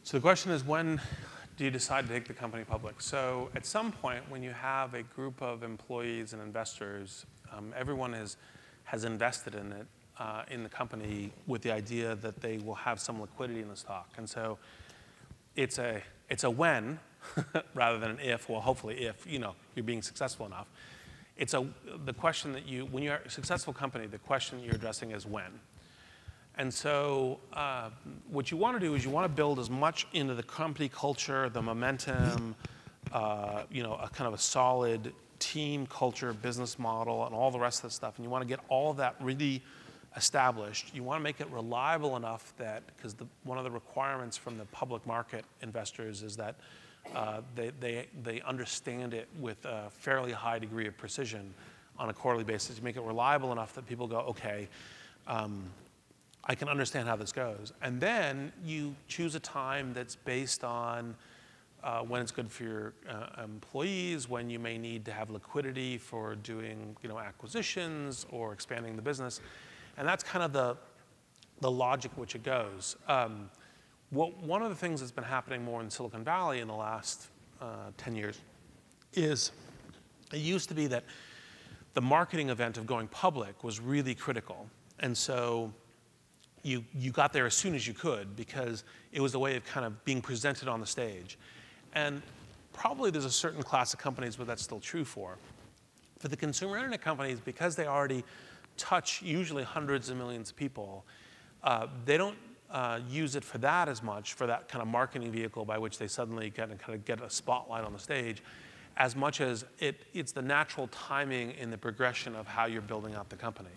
So the question is, when do you decide to take the company public? So at some point, when you have a group of employees and investors, everyone has invested in it, in the company with the idea that they will have some liquidity in the stock. And so it's a when rather than an if. Well, hopefully if you're being successful enough. The question that when you're a successful company, the question you're addressing is when. And so what you want to do is you want to build as much into the company culture, the momentum, a kind of a solid team culture, business model, and all the rest of the stuff. And you want to get all of that really established. You want to make it reliable enough that, because one of the requirements from the public market investors is that they understand it with a fairly high degree of precision on a quarterly basis. You make it reliable enough that people go, okay, I can understand how this goes. And then you choose a time that's based on when it's good for your employees, when you may need to have liquidity for doing acquisitions or expanding the business. And that's kind of the logic which it goes. One of the things that's been happening more in Silicon Valley in the last 10 years is it used to be that the marketing event of going public was really critical. And so you got there as soon as you could because it was a way of kind of being presented on the stage. And probably there's a certain class of companies where that's still true for. For the consumer internet companies, because they already touch usually hundreds of millions of people, they don't use it for that as much, for that kind of marketing vehicle by which they suddenly kind of get a spotlight on the stage, as much as it's the natural timing in the progression of how you're building out the company.